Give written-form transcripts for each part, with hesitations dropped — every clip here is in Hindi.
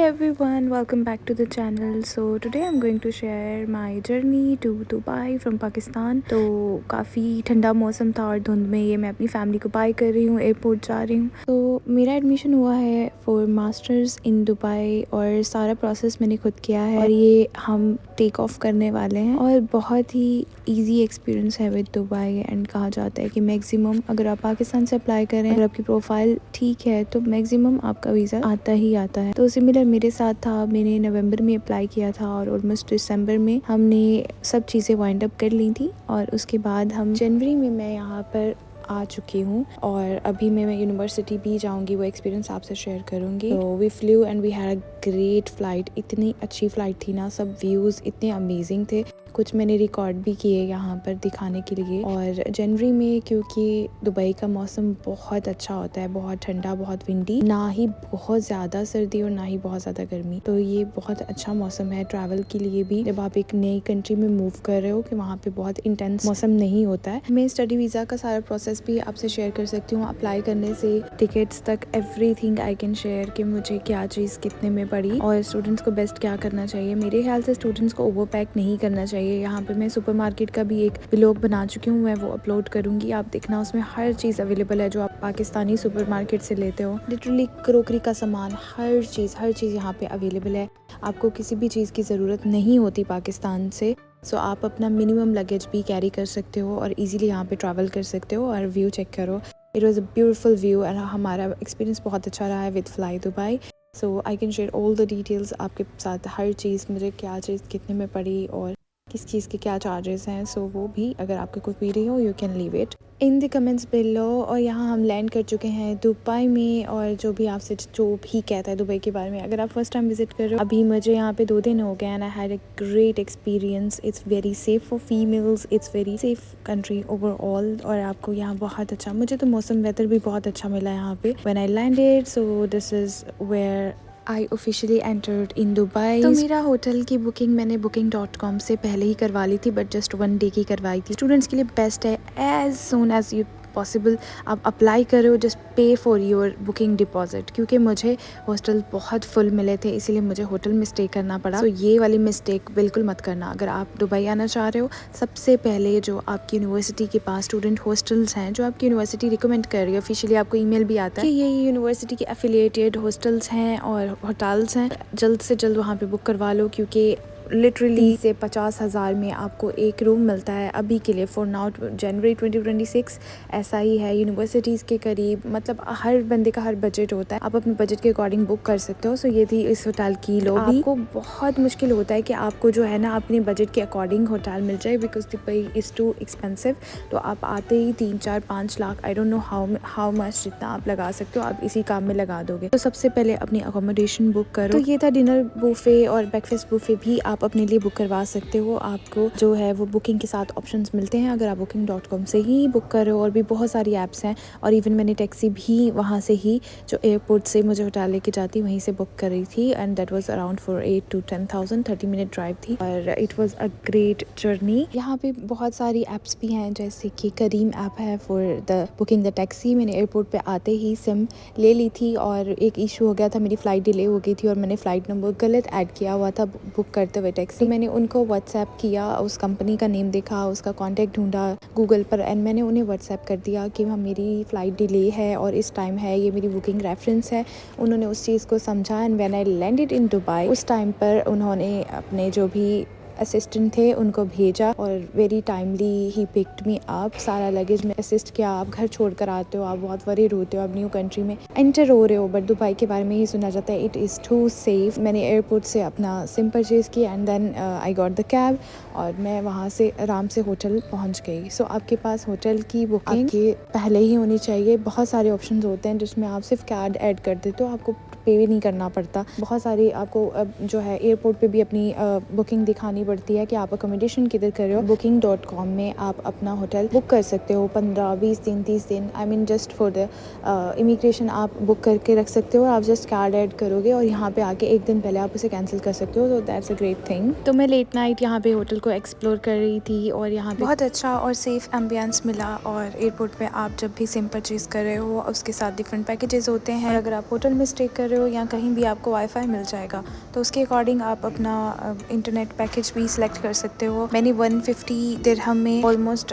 everyone, welcome back to the channel. So today I'm going to share my journey to Dubai from Pakistan. तो काफ़ी ठंडा मौसम था और धुंध में ये मैं अपनी फैमिली को बाय कर रही हूँ, एयरपोर्ट जा रही हूँ। तो मेरा एडमिशन हुआ है फॉर मास्टर्स इन दुबई और सारा प्रोसेस मैंने खुद किया है और ये हम टेक ऑफ करने वाले हैं और बहुत ही इजी एक्सपीरियंस है विद दुबई। एंड कहा जाता है कि मैक्सिमम अगर आप पाकिस्तान से अप्लाई करें, अगर आपकी प्रोफाइल ठीक है तो मैक्सिमम आपका वीज़ा आता ही आता है। तो सिमिलर मेरे साथ था, मैंने नवंबर में अप्लाई किया था और ऑलमोस्ट दिसंबर में हमने सब चीज़ें वाइंड अप कर ली थी और उसके बाद हम जनवरी में मैं यहाँ पर आ चुकी हूँ और अभी मैं यूनिवर्सिटी भी जाऊँगी, वो एक्सपीरियंस आपसे शेयर करूँगी। तो we flew and we had a great flight, इतनी अच्छी फ़्लाइट थी ना, सब व्यूज़ इतने अमेजिंग थे। कुछ मैंने रिकॉर्ड भी किए यहाँ पर दिखाने के लिए। और जनवरी में क्योंकि दुबई का मौसम बहुत अच्छा होता है, बहुत ठंडा, बहुत विंडी, ना ही बहुत ज़्यादा सर्दी और ना ही बहुत ज़्यादा गर्मी, तो ये बहुत अच्छा मौसम है ट्रैवल के लिए भी। जब आप एक नई कंट्री में मूव कर रहे हो कि वहाँ पे बहुत इंटेंस मौसम नहीं होता है। मैं स्टडी वीज़ा का सारा प्रोसेस भी आपसे शेयर कर सकती हूँ, अप्लाई करने से टिकट्स तक एवरीथिंग आई कैन शेयर कि मुझे क्या चीज़ कितने में पड़ी और स्टूडेंट्स को बेस्ट क्या करना चाहिए। मेरे ख्याल से स्टूडेंट्स को ओवर पैक नहीं करना चाहिए। यहाँ पे मैं सुपरमार्केट का भी एक व्लॉग बना चुकी हूँ, मैं वो अपलोड करूँगी, आप देखना। उसमें हर चीज़ अवेलेबल है जो आप पाकिस्तानी सुपरमार्केट से लेते हो। लिटरली क्रोकरी का सामान, हर चीज़ यहाँ पे अवेलेबल है। आपको किसी भी चीज़ की ज़रूरत नहीं होती पाकिस्तान से। सो आप अपना मिनिमम लगेज भी कैरी कर सकते हो और इजीली यहाँ पे ट्रैवल कर सकते हो। और व्यू चेक करो, it was a beautiful view and हमारा एक्सपीरियंस बहुत अच्छा रहा है with fly Dubai. So I can share all the details आपके साथ, हर चीज़, मुझे क्या चीज़ कितने में पड़ी और किस चीज़ के क्या चार्जेस हैं। सो वो भी अगर आपको कोई क्वेरी हो, you can leave it in the comments below. और यहाँ हम लैंड कर चुके हैं दुबई में और जो भी आपसे जो भी कहता है दुबई के बारे में, अगर आप फर्स्ट टाइम विजिट कर रहे हो, अभी मुझे यहाँ पे 2 दिन हो गए and I had a great experience. It's very safe for females, it's very safe country overall. और आपको यहाँ बहुत अच्छा, मुझे तो मौसम वेदर भी बहुत अच्छा मिला यहाँ पे when I landed. So this is where I officially entered in Dubai. तो मेरा होटल की बुकिंग मैंने booking.com से पहले ही करवा ली थी, बट जस्ट 1 डे की करवाई थी। स्टूडेंट्स के लिए बेस्ट है, as soon as you possible आप अप्लाई करो, just pay for your booking deposit. क्योंकि मुझे हॉस्टल बहुत फुल मिले थे, इसीलिए मुझे होटल में स्टे करना पड़ा। तो ये वाली मिस्टेक बिल्कुल मत करना। अगर आप दुबई आना चाह रहे हो, सबसे पहले जो आपकी यूनिवर्सिटी के पास स्टूडेंट हॉस्टल्स हैं, जो आपकी यूनिवर्सिटी रिकमेंड कर रही है, ऑफिशियली आपको ईमेल भी आता है कि ये यूनिवर्सिटी के एफिलिएटेड हॉस्टल्स हैं और होटल्स हैं, जल्द से जल्द वहाँ पे बुक करवा लो। क्योंकि लिटरली से 50,000 में आपको एक रूम मिलता है अभी के लिए, फॉर नाउ जनवरी 2026 ऐसा ही है। यूनिवर्सिटीज़ के करीब, मतलब हर बंदे का हर बजट होता है, आप अपने बजट के अकॉर्डिंग बुक कर सकते हो। सो ये थी इस होटल की लॉबी। आपको बहुत मुश्किल होता है कि आपको जो है ना अपने बजट के अकॉर्डिंग होटल मिल जाए, because Dubai is too expensive. तो आप आते ही 3-4-5 lakh, I don't know how much, जितना आप लगा सकते हो आप इसी काम में लगा दोगे। तो सबसे पहले अपनी अकोमोडेशन बुक करो। तो ये था डिनर बुफे और ब्रेकफास्ट बुफे भी आप अपने लिए बुक करवा सकते हो। आपको जो है वो बुकिंग के साथ ऑप्शंस मिलते हैं अगर आप booking.com से ही बुक कर रहे हो। और भी बहुत सारी ऐप्स हैं और इवन मैंने टैक्सी भी वहाँ से ही, जो एयरपोर्ट से मुझे होटल लेके जाती, वहीं से बुक कर रही थी। And that was around for 8 to 10,000, 30 minute drive थी और it was a great journey. यहाँ पे बहुत सारी ऐप्स भी हैं, जैसे कि करीम ऐप है for the booking the taxi. मैंने एयरपोर्ट पे आते ही सिम ले ली थी और एक इशू हो गया था, मेरी फ़्लाइट डिले हो गई थी और मैंने फ़्लाइट नंबर गलत ऐड किया हुआ था बुक करते हुए टैक्सी। तो मैंने उनको व्हाट्सएप किया, उस कंपनी का नेम देखा, उसका कॉन्टैक्ट ढूंढा गूगल पर एंड मैंने उन्हें व्हाट्सएप कर दिया कि हाँ मेरी फ़्लाइट डिले है और इस टाइम है, ये मेरी बुकिंग रेफरेंस है। उन्होंने उस चीज़ को समझा and when I landed in Dubai, उस टाइम पर उन्होंने अपने जो भी असिस्टेंट थे उनको भेजा और very timely he picked me up. सारा लगेज में असिस्ट किया। आप घर छोड़ कर आते हो, आप बहुत वरीड होते हो, आप न्यू कंट्री में एंटर हो रहे हो, बट दुबई के बारे में ही सुना जाता है इट इज़ टू सेफ। मैंने एयरपोर्ट से अपना सिम परचेज़ किया and then I got the cab और मैं वहाँ से आराम से होटल पहुँच गई। सो आपके पास होटल की बुकिंग आपके पहले ही होनी चाहिए। बहुत सारे ऑप्शन होते हैं जिसमें आप सिर्फ कार्ड ऐड कर देते हो, आपको पे भी नहीं करना पड़ता। बहुत सारी आपको जो है एयरपोर्ट पे भी अपनी बुकिंग दिखानी पड़ती है कि आप अकोमोडेशन किधर कर रहे हो। booking.com में आप अपना होटल बुक कर सकते हो 15-20 दिन 30 दिन I mean just for the immigration आप बुक करके रख सकते हो। आप जस्ट कार्ड ऐड करोगे और यहाँ पे आके एक दिन पहले आप उसे कैंसिल कर सकते हो। तो दैट्स अ ग्रेट थिंग। तो मैं लेट नाइट यहाँ पे होटल को एक्सप्लोर कर रही थी और यहाँ पे बहुत अच्छा और सेफ एम्बियंस मिला। और एयरपोर्ट पे आप जब भी सिम परचेज़ कर रहे हो उसके साथ डिफरेंट पैकेजेस होते हैं। और अगर आप होटल में स्टे कर रहे हो या कहीं भी आपको वाईफाई मिल जाएगा तो उसके अकॉर्डिंग आप अपना इंटरनेट पैकेज भी सिलेक्ट कर सकते हो। मैंने 150 दिरहम में ऑलमोस्ट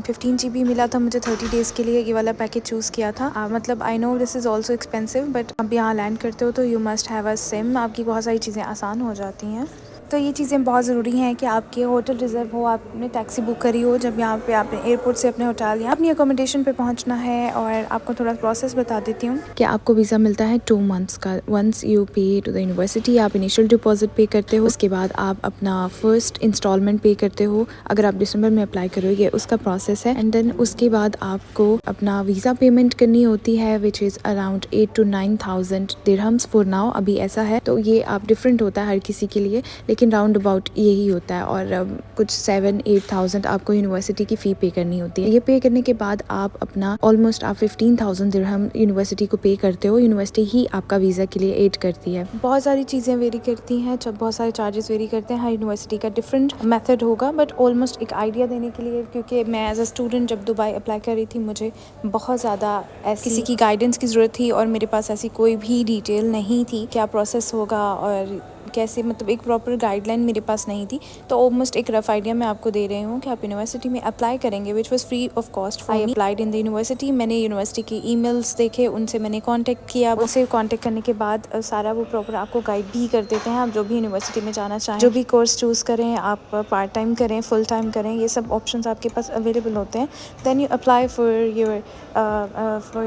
15 GB मिला था मुझे 30 डेज़ के लिए। ये वाला पैकेज चूज़ किया था। मतलब I know this is also expensive but आप यहाँ लैंड करते हो तो you must have a SIM. आपकी बहुत सारी चीज़ें आसान हो जाती हैं। तो ये चीज़ें बहुत ज़रूरी हैं कि आपके होटल रिज़र्व हो, आपने टैक्सी बुक करी हो जब यहाँ पे आपने एयरपोर्ट से अपने होटल या अपनी अकोमोडेशन पे पहुँचना है। और आपको थोड़ा प्रोसेस बता देती हूँ कि आपको वीज़ा मिलता है 2 मंथ्स का। वंस यू पे टू द यूनिवर्सिटी आप इनिशियल डिपॉजिट पे करते हो, उसके बाद आप अपना फर्स्ट इंस्टॉलमेंट पे करते हो। अगर आप दिसंबर में अप्लाई करोगे उसका प्रोसेस है। एंड देन उसके बाद आपको अपना वीज़ा पेमेंट करनी होती है which is around 8 to 9,000 dirhams for now. अभी ऐसा है तो ये आप डिफरेंट होता है हर किसी के लिए, लेकिन राउंड अबाउट यही होता है। और कुछ 7-8,000 आपको यूनिवर्सिटी की फ़ी पे करनी होती है। ये पे करने के बाद आप अपना ऑलमोस्ट आप 15,000 दिरहम यूनिवर्सिटी को पे करते हो। यूनिवर्सिटी ही आपका वीज़ा के लिए एड करती है। बहुत सारी चीज़ें वेरी करती हैं, जब बहुत सारे चार्जेस वेरी करते हैं। हर यूनिवर्सिटी का डिफरेंट मेथड होगा बट ऑलमोस्ट एक आइडिया देने के लिए, क्योंकि मैं एज अ स्टूडेंट जब दुबई अप्लाई कर रही थी मुझे बहुत ज़्यादा ऐसी किसी की गाइडेंस की ज़रूरत थी और मेरे पास ऐसी कोई भी डिटेल नहीं थी क्या प्रोसेस होगा और कैसे, मतलब एक प्रॉपर गाइडलाइन मेरे पास नहीं थी। तो ऑलमोस्ट एक रफ आइडिया मैं आपको दे रही हूँ कि आप यूनिवर्सिटी में अप्लाई करेंगे which was free of cost for me. Applied in the university. मैंने यूनिवर्सिटी के ईमेल्स देखे, उनसे मैंने कांटेक्ट किया। उनसे कांटेक्ट करने के बाद सारा वो प्रॉपर आपको गाइड भी कर देते हैं। आप जो भी यूनिवर्सिटी में जाना चाहें, जो भी कोर्स चूज़ करें, आप पार्ट टाइम करें, फुल टाइम करें, ये सब ऑप्शंस आपके पास अवेलेबल होते हैं। Then you apply for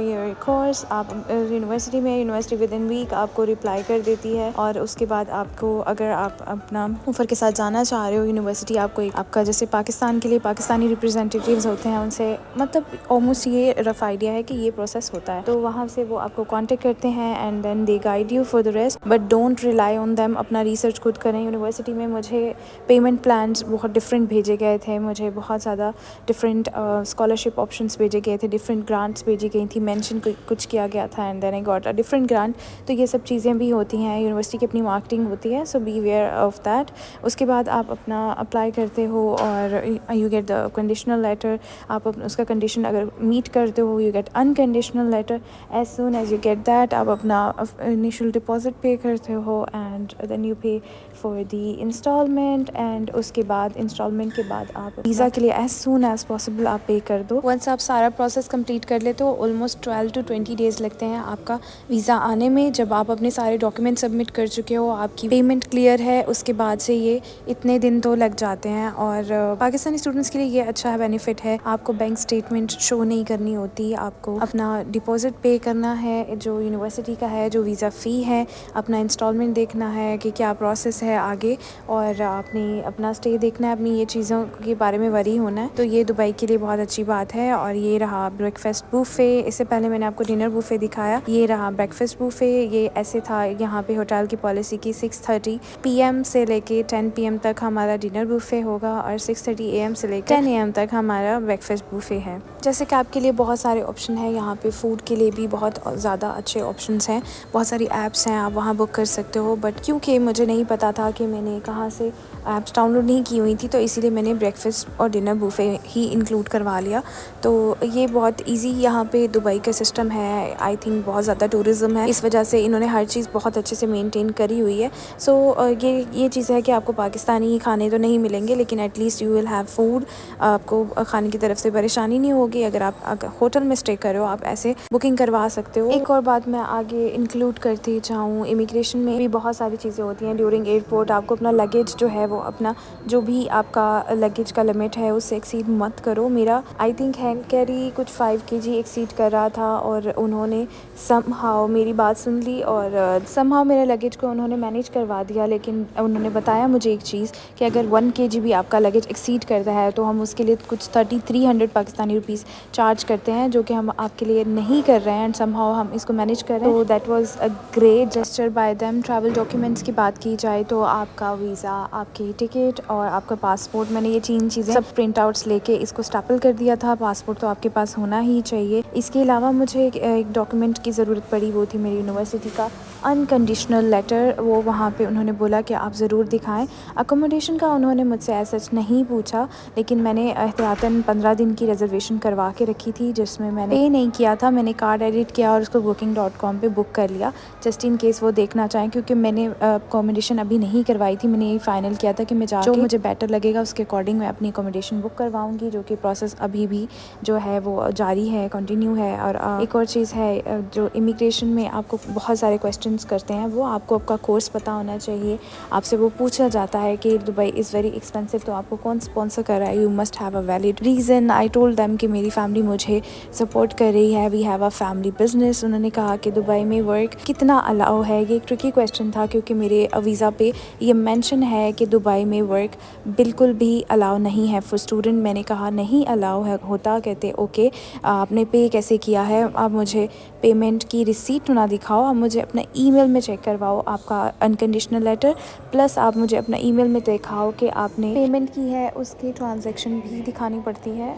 your course. आप यूनिवर्सिटी में यूनिवर्सिटी विद इन वीक आपको रिप्लाई कर देती है। और उसके बाद आपको, अगर आप अपना ऑफर के साथ जाना चाह रहे हो यूनिवर्सिटी, आपको एक आपका जैसे पाकिस्तान के लिए पाकिस्तानी रिप्रेजेंटेटिव्स होते हैं, उनसे मतलब ऑलमोस्ट ये रफ आइडिया है कि ये प्रोसेस होता है। तो वहाँ से वो आपको कांटेक्ट करते हैं and then they guide you for the rest but don't rely on them. अपना रिसर्च खुद करें। यूनिवर्सिटी में मुझे पेमेंट प्लान्स बहुत डिफरेंट भेजे गए थे। मुझे बहुत ज़्यादा डिफरेंट स्कॉलरशिप ऑप्शंस भेजे गए थे, डिफरेंट ग्रांट्स भेजी गई थी, मेंशन कुछ किया गया था and then I got a different grant. तो ये सब चीज़ें भी होती हैं, यूनिवर्सिटी की अपनी मार्केटिंग होती है, so beware of that. उसके बाद आप अपना अप्लाई करते हो और you get the conditional letter. आप उसका कंडीशन अगर मीट करते हो you get unconditional letter. As soon as you get that आप अपना इनिशियल डिपॉजिट पे करते हो and then you pay for the installment. And उसके बाद इंस्टॉलमेंट के बाद आप वीज़ा के लिए एज सून एज पॉसिबल आप पे कर दो। वंस आप सारा प्रोसेस कंप्लीट कर लेते हो ऑलमोस्ट 12 to 20 डेज़ लगते हैं आपका वीज़ा आने में। जब आप अपने सारे डॉक्यूमेंट सबमिट कर चुके हो, आपकी पेमेंट क्लियर है, उसके बाद से ये इतने दिन तो लग जाते हैं। और पाकिस्तानी स्टूडेंट्स के लिए ये अच्छा बेनिफिट है, आपको बैंक स्टेटमेंट शो नहीं करनी होती। आपको अपना डिपॉजिट पे करना है जो यूनिवर्सिटी का है, जो वीज़ा फ़ी है, अपना इंस्टॉलमेंट देखना है कि क्या प्रोसेस है आगे, और आपने अपना स्टे देखना है, अपनी ये चीज़ों के बारे में वरी होना है। तो ये दुबई के लिए बहुत अच्छी बात है। और ये रहा ब्रेकफास्ट बुफ़े। इससे पहले मैंने आपको डिनर बुफ़े दिखाया, ये रहा ब्रेकफास्ट बुफ़े। ये ऐसे था, यहाँ पे होटल की पॉलिसी की 6:30 PM से लेके 10 PM तक हमारा डिनर बुफ़े होगा और 6:30 AM से लेकर 10 AM तक हमारा ब्रेकफास्ट बुफ़े है। जैसे कि आपके लिए बहुत सारे ऑप्शन हैं यहाँ पे, फ़ूड के लिए भी बहुत ज़्यादा अच्छे ऑप्शंस हैं, बहुत सारी ऐप्स हैं, आप वहाँ बुक कर सकते हो। बट क्योंकि मुझे नहीं पता था कि मैंने कहाँ से ऐप्स डाउनलोड नहीं की हुई थी, तो इसीलिए मैंने ब्रेकफास्ट और डिनर बुफ़े ही इंक्लूड करवा लिया। तो ये बहुत ईजी यहाँ पे दुबई का सिस्टम है। आई थिंक बहुत ज़्यादा टूरिज़्म है, इस वजह से इन्होंने हर चीज़ बहुत अच्छे से मेंटेन करी हुई है। सो ये चीज़ है कि आपको पाकिस्तानी खाने तो नहीं मिलेंगे, लेकिन at least you will have food. आपको खाने की तरफ से परेशानी नहीं होगी। अगर आप होटल में स्टे कर रहे हो, आप ऐसे बुकिंग करवा सकते हो। एक और बात मैं आगे इंक्लूड करती चाहूँ, इमिग्रेशन में भी बहुत सारी चीज़ें होती हैं ड्यूरिंग एयरपोर्ट। आपको अपना लगेज जो है वो अपना जो भी आपका लगेज का लिमिट है उससे एक्सीड मत करो। मेरा आई थिंक हैंड कैरी कुछ 5 kg एक्सीड कर रहा था और उन्होंने समहाउ मेरी बात सुन ली और समहाउ मेरे लगेज को उन्होंने मैनेज करवा दिया, लेकिन उन्होंने बताया मुझे एक चीज़ कि अगर 1 kg भी आपका लगेज एक्सीड करता है तो हम उसके लिए कुछ 3300 पाकिस्तानी रुपीज़ चार्ज करते हैं, जो कि हम आपके लिए नहीं कर रहे हैं एंड समहाउ हम इसको मैनेज कर रहे हैं। तो that was a great gesture bye them. Travel documents की बात की जाए तो आपका वीज़ा, आपकी टिकट और आपका पासपोर्ट, मैंने ये 3 चीज़ें सब प्रिंट आउट्स लेके इसको स्टैपल कर दिया था। पासपोर्ट तो आपके पास होना ही चाहिए। इसके अलावा मुझे एक डॉक्यूमेंट की ज़रूरत पड़ी, वो थी मेरी यूनिवर्सिटी का अनकंडीशनल लेटर। वो वहाँ पे उन्होंने बोला कि आप ज़रूर दिखाएं। अकोमोडेशन का उन्होंने मुझसे ऐसा सच नहीं पूछा, लेकिन मैंने एहतियातन 15 दिन की रिजर्वेशन करवा के रखी थी, जिसमें मैंने पे नहीं किया था। मैंने कार्ड एडिट किया और उसको booking.com पे बुक कर लिया, जस्ट इन केस वो देखना चाहें, क्योंकि मैंने अकोमोडेशन अभी नहीं करवाई थी। मैंने ये फाइनल किया था कि मैं जाके जो मुझे बेटर लगेगा उसके अकॉर्डिंग मैं अपनी अकोमोडेशन बुक करवाऊँगी, जो कि प्रोसेस अभी भी जो है वो जारी है, कंटिन्यू है। और एक और चीज़ है, जो इमिग्रेशन में आपको बहुत सारे क्वेश्चंस करते हैं, वो आपको आपका कोर्स पता होना चाहिए। आपसे वो पूछा जाता है कि दुबई इज़ वेरी एक्सपेंसिव, तो आपको कौन स्पॉन्सर कर रहा है, you must have a valid reason. I told them कि मेरी फैमिली मुझे सपोर्ट कर रही है, we have a family business. उन्होंने कहा कि दुबई में वर्क कितना अलाउ है। ये एक ट्रिकी क्वेश्चन था, क्योंकि मेरे वीज़ा पे ये मेंशन है कि दुबई में वर्क बिल्कुल भी अलाउ नहीं है फॉर स्टूडेंट। मैंने कहा नहीं अलाउ है होता। कहते ओके, आपने पे कैसे किया है, आप मुझे पेमेंट की रिसीट ना दिखाओ, आप मुझे अपना ईमेल में चेक करवाओ आपका अनकंडीशनल लेटर, प्लस आप मुझे अपना ईमेल में दिखाओ कि आपने पेमेंट की है, उसकी ट्रांजैक्शन भी दिखानी पड़ती है।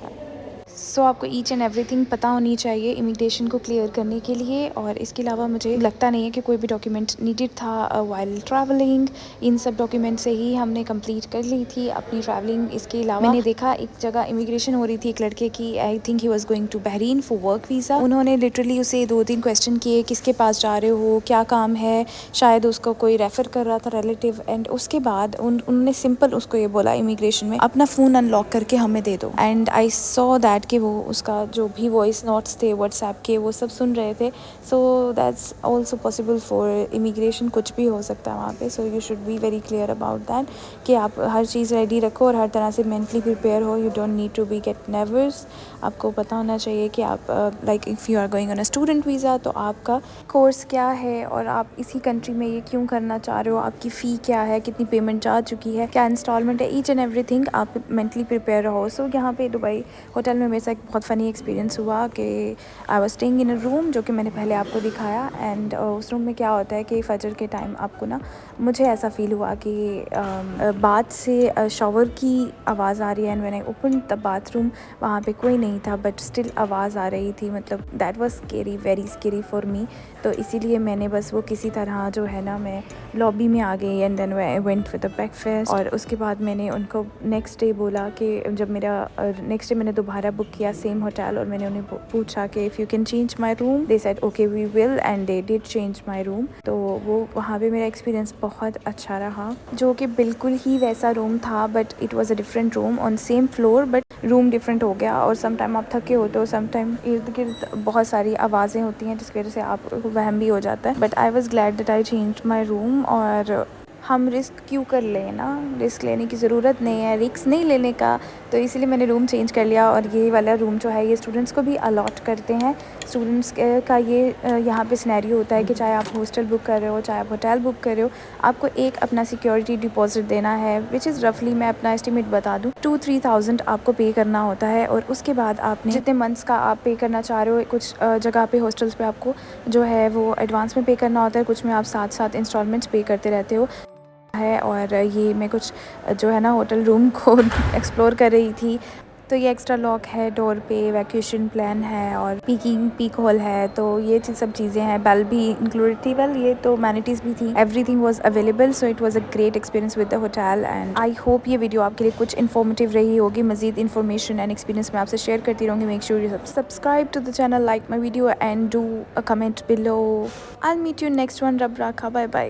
सो आपको ईच एंड एवरीथिंग पता होनी चाहिए इमिग्रेशन को क्लियर करने के लिए। और इसके अलावा मुझे लगता नहीं है कि कोई भी डॉक्यूमेंट नीडेड था वाइल ट्रैवलिंग। इन सब डॉक्यूमेंट से ही हमने कंप्लीट कर ली थी अपनी ट्रैवलिंग। इसके अलावा मैंने देखा एक जगह इमिग्रेशन हो रही थी एक लड़के की, I think he was going to Bahrain for work visa. उन्होंने लिटरली उसे 2-3 क्वेश्चन किए, किसके पास जा रहे हो, क्या काम है, शायद उसको कोई रेफ़र कर रहा था रिलेटिव। एंड उसके बाद उन्होंने सिंपल उसको ये बोला इमिग्रेशन में, अपना फ़ोन अनलॉक करके हमें दे दो। एंड आई सॉ दैट कि वो उसका जो भी वॉइस नोट्स थे व्हाट्सएप के, वो सब सुन रहे थे। So that's also possible for immigration, कुछ भी हो सकता है वहाँ पे। So you should be very clear about that कि आप हर चीज़ रेडी रखो और हर तरह से मेंटली प्रिपेयर हो। You don't need to be get nervous. आपको पता होना चाहिए कि आप like if you are going on a student visa, तो आपका कोर्स क्या है और आप इसी कंट्री में ये क्यों करना चाह रहे हो, आपकी फ़ी क्या है, कितनी पेमेंट जा चुकी है, क्या इंस्टॉलमेंट है, ईच एंड एवरीथिंग आप मेंटली प्रिपेयर रहो। सो यहाँ पे दुबई होटल में मेरे साथ बहुत फ़नी एक्सपीरियंस हुआ कि I was staying in a room, जो कि मैंने पहले आपको दिखाया। एंड उस रूम में क्या होता है कि फजर के टाइम आपको ना, मुझे ऐसा फ़ील हुआ कि बाथ से शॉवर की आवाज़ आ रही है। And when I open the bathroom, वहाँ पे कोई नहीं था, बट स्टिल आवाज़ आ रही थी। मतलब that was scary, very scary for me. तो इसीलिए मैंने बस वो किसी तरह जो है ना, मैं लॉबी में आ गई and then I went with the breakfast. और उसके बाद मैंने उनको नेक्स्ट डे बोला कि जब मेरा नेक्स्ट डे मैंने दोबारा बुक किया सेम होटल, और मैंने उन्हें पूछा कि if you can change my room, they said okay we will, and they did change my room. तो वो वहाँ पे मेरा एक्सपीरियंस बहुत अच्छा रहा, जो कि बिल्कुल ही वैसा रूम था, but it was a different room on same floor, but room different हो गया। और सम टाइम आप थके होते हो, सम टाइम इर्द गिर्द बहुत सारी आवाज़ें होती हैं, जिसकी वजह से आपको वहम भी हो जाता है। But I was glad that I change my room. और हम रिस्क क्यों कर लें ना, रिस्क लेने की ज़रूरत नहीं है, रिस्क नहीं लेने का। तो इसलिए मैंने रूम चेंज कर लिया। और ये वाला रूम जो है ये स्टूडेंट्स को भी अलॉट करते हैं। स्टूडेंट्स का ये यहाँ पे सिनेरियो होता है कि चाहे आप हॉस्टल बुक कर रहे हो, चाहे आप होटल बुक कर रहे हो, आपको एक अपना सिक्योरिटी डिपॉजिट देना है, विच इज़ रफली, मैं अपना एस्टिमेट बता दूँ, 2-3,000 आपको पे करना होता है। और उसके बाद आपने जितने मंथ्स का आप पे करना चाह रहे हो, कुछ जगह पे हॉस्टल्स पे आपको जो है वो एडवांस में पे करना होता है, कुछ में आप साथ साथ इंस्टॉलमेंट्स पे करते रहते हो है। और ये मैं कुछ जो है ना होटल रूम को एक्सप्लोर कर रही थी। तो ये एक्स्ट्रा लॉक है डोर पे, वैक्यूएशन प्लान है और पीक होल है। तो ये सब चीज़ें हैं, बेल भी इंक्लूडेड थी। वेल ये तो मैनिटीज़ भी थी, everything was available. So it was a great experience with the hotel. And I hope ये वीडियो आपके लिए कुछ इन्फॉर्मेटिव रही होगी। मजीद इन्फॉर्मेशन एंड एक्सपीरियंस मैं आपसे शेयर करती रहूँगी। Make sure you subscribe to the channel, like my video and do a comment below. I will meet you next one. रब राखा, बाय बाय।